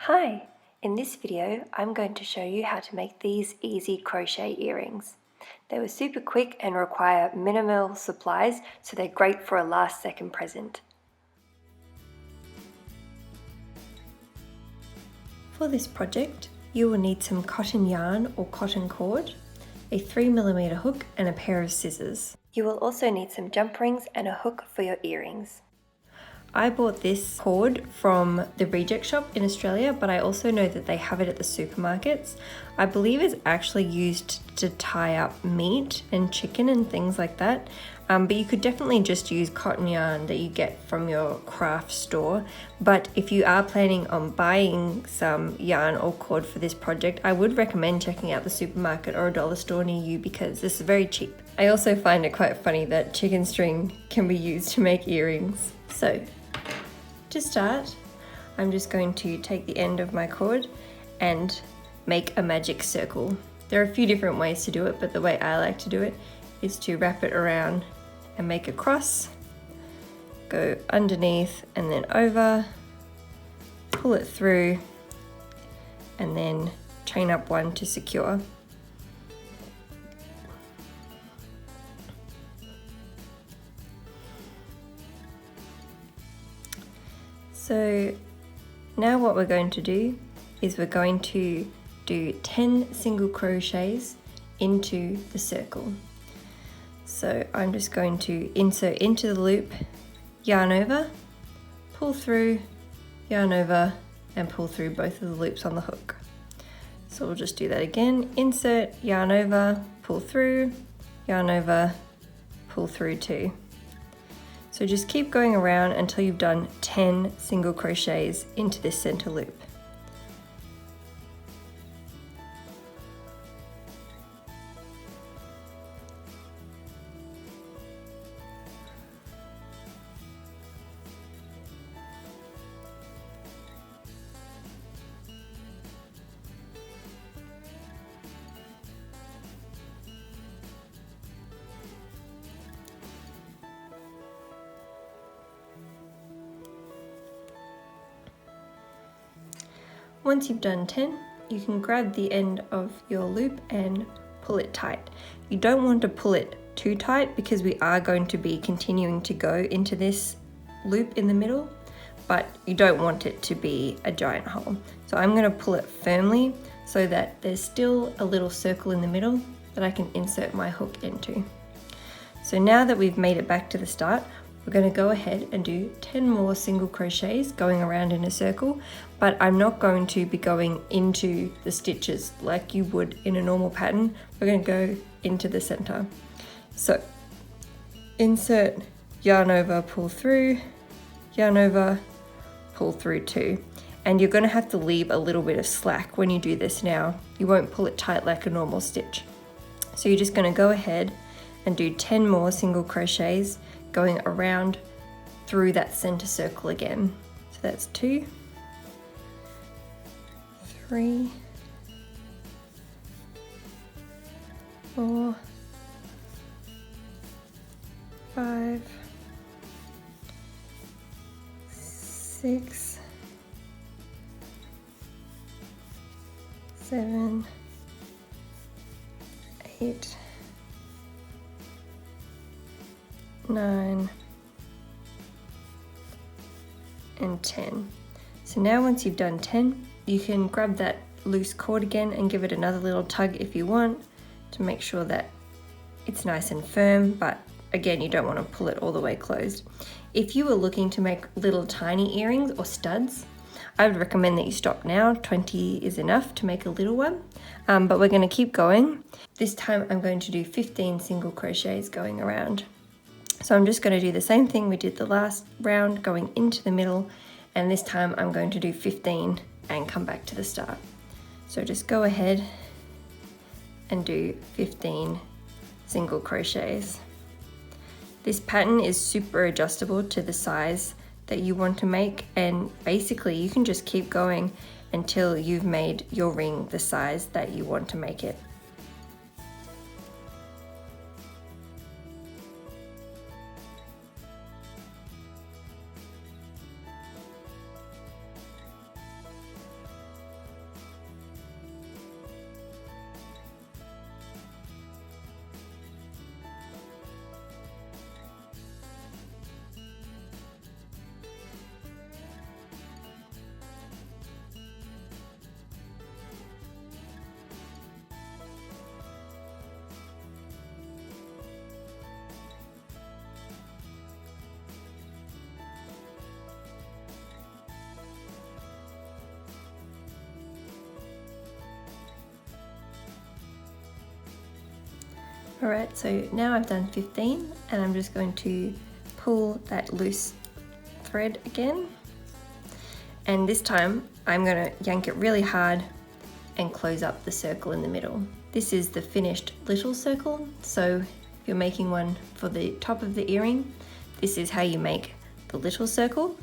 Hi! In this video, I'm going to show you how to make these easy crochet earrings. They were super quick and require minimal supplies, so they're great for a last second present. For this project, you will need some cotton yarn or cotton cord, a 3mm hook and a pair of scissors. You will also need some jump rings and a hook for your earrings. I bought this cord from the Reject Shop in Australia, but I also know that they have it at the supermarkets. I believe it's actually used to tie up meat and chicken and things like that. But you could definitely just use cotton yarn that you get from your craft store. But if you are planning on buying some yarn or cord for this project, I would recommend checking out the supermarket or a dollar store near you because this is very cheap. I also find it quite funny that chicken string can be used to make earrings. So, to start, I'm just going to take the end of my cord and make a magic circle. There are a few different ways to do it, but the way I like to do it is to wrap it around and make a cross, go underneath and then over, pull it through, and then chain up one to secure. So now what we're going to do is we're going to do 10 single crochets into the circle. So I'm just going to insert into the loop, yarn over, pull through, yarn over, and pull through both of the loops on the hook. So we'll just do that again, insert, yarn over, pull through, yarn over, pull through two. So just keep going around until you've done 10 single crochets into this center loop. Once you've done 10, you can grab the end of your loop and pull it tight. You don't want to pull it too tight because we are going to be continuing to go into this loop in the middle, but you don't want it to be a giant hole. So I'm going to pull it firmly so that there's still a little circle in the middle that I can insert my hook into. So now that we've made it back to the start, we're going to go ahead and do 10 more single crochets going around in a circle, but I'm not going to be going into the stitches like you would in a normal pattern. We're going to go into the center. So insert, yarn over, pull through, yarn over, pull through two. And you're going to have to leave a little bit of slack when you do this now. You won't pull it tight like a normal stitch. So you're just going to go ahead and do 10 more single crochets going around through that center circle again. So that's 2, 3, 4, 5, 6, 7, 8, 9, and 10. So now once you've done 10, you can grab that loose cord again and give it another little tug if you want to make sure that it's nice and firm, but again, you don't want to pull it all the way closed. If you were looking to make little tiny earrings or studs, I would recommend that you stop now. 20 is enough to make a little one, but we're going to keep going. This time I'm going to do 15 single crochets going around. So I'm just going to do the same thing we did the last round, going into the middle, and this time I'm going to do 15 and come back to the start. So just go ahead and do 15 single crochets. This pattern is super adjustable to the size that you want to make, and basically you can just keep going until you've made your ring the size that you want to make it. Alright, so now I've done 15 and I'm just going to pull that loose thread again. And this time I'm going to yank it really hard and close up the circle in the middle. This is the finished little circle, so if you're making one for the top of the earring, this is how you make the little circle.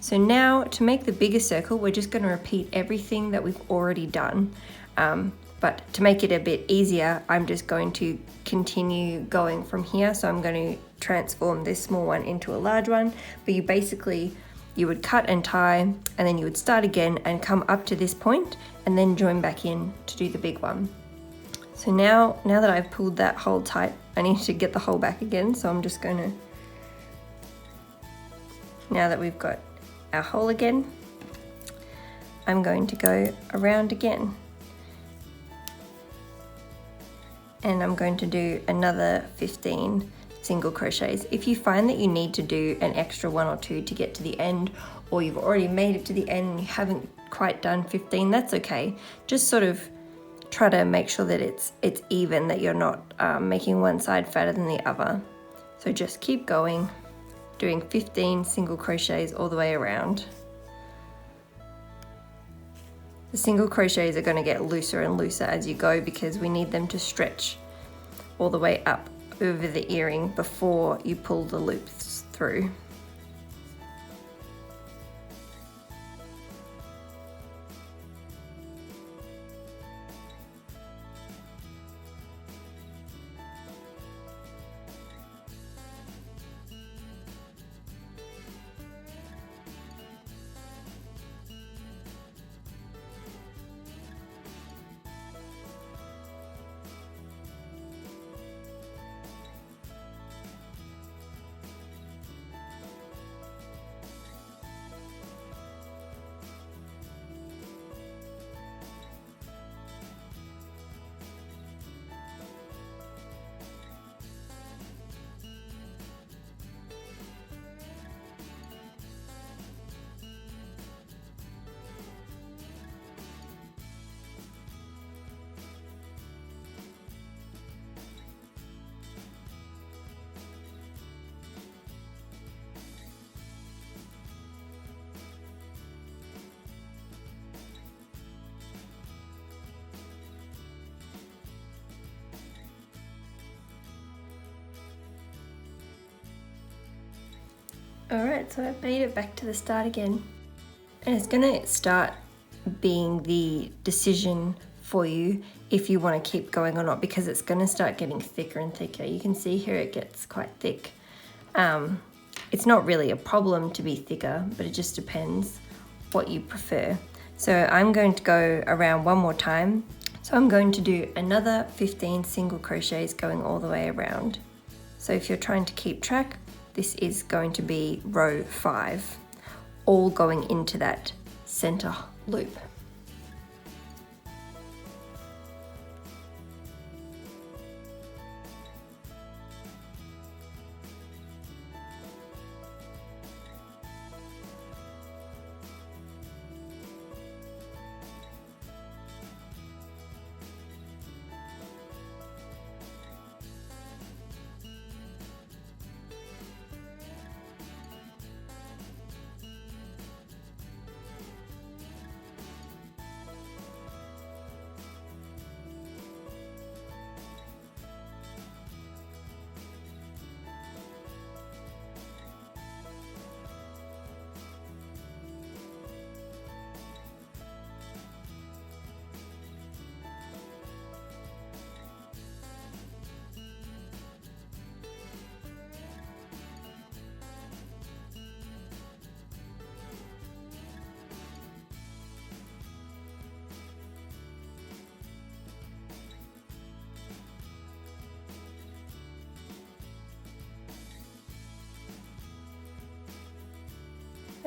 So now to make the bigger circle, we're just going to repeat everything that we've already done. But to make it a bit easier, I'm just going to continue going from here. So I'm going to transform this small one into a large one, but you would cut and tie, and then you would start again and come up to this point and then join back in to do the big one. So now that I've pulled that hole tight, I need to get the hole back again. So I'm just going to, now that we've got our hole again, I'm going to go around again. And I'm going to do another 15 single crochets. If you find that you need to do an extra 1 or 2 to get to the end, or you've already made it to the end and you haven't quite done 15, that's okay. Just sort of try to make sure that it's even, that you're not making one side fatter than the other. So just keep going, doing 15 single crochets all the way around. The single crochets are going to get looser and looser as you go because we need them to stretch all the way up over the earring before you pull the loops through. Alright, so I've made it back to the start again, and it's going to start being the decision for you if you want to keep going or not, because it's going to start getting thicker and thicker. You can see here it gets quite thick. It's not really a problem to be thicker, but it just depends what you prefer. So I'm going to go around one more time. So I'm going to do another 15 single crochets going all the way around. So if you're trying to keep track, this is going to be row 5, all going into that center loop.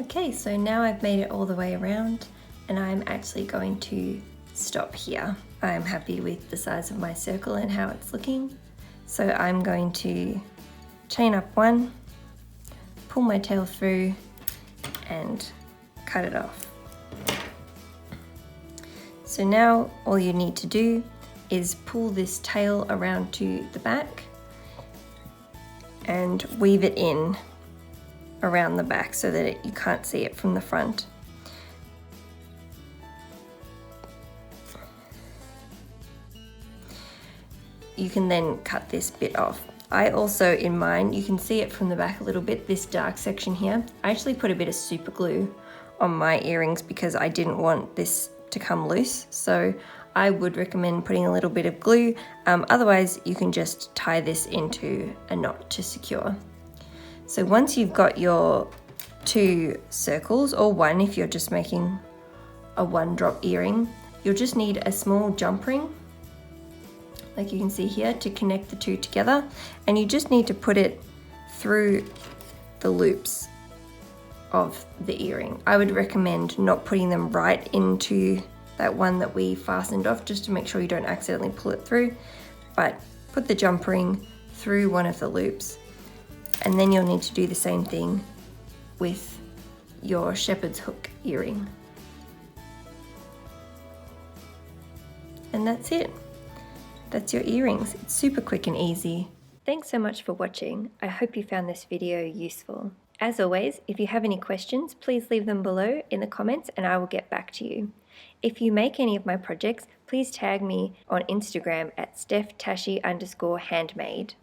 Okay, so now I've made it all the way around and I'm actually going to stop here. I'm happy with the size of my circle and how it's looking. So I'm going to chain up one, pull my tail through and cut it off. So now all you need to do is pull this tail around to the back and weave it in around the back so that you can't see it from the front. You can then cut this bit off. I also, in mine, you can see it from the back a little bit, this dark section here. I actually put a bit of super glue on my earrings because I didn't want this to come loose. So I would recommend putting a little bit of glue. Otherwise, you can just tie this into a knot to secure. So once you've got your 2 circles, or one if you're just making a 1-drop earring, you'll just need a small jump ring, like you can see here, to connect the 2 together, and you just need to put it through the loops of the earring. I would recommend not putting them right into that one that we fastened off, just to make sure you don't accidentally pull it through, but put the jump ring through one of the loops, and then you'll need to do the same thing with your shepherd's hook earring. And that's it. That's your earrings. It's super quick and easy. Thanks so much for watching. I hope you found this video useful. As always, if you have any questions, please leave them below in the comments and I will get back to you. If you make any of my projects, please tag me on Instagram at stephtashi_handmade.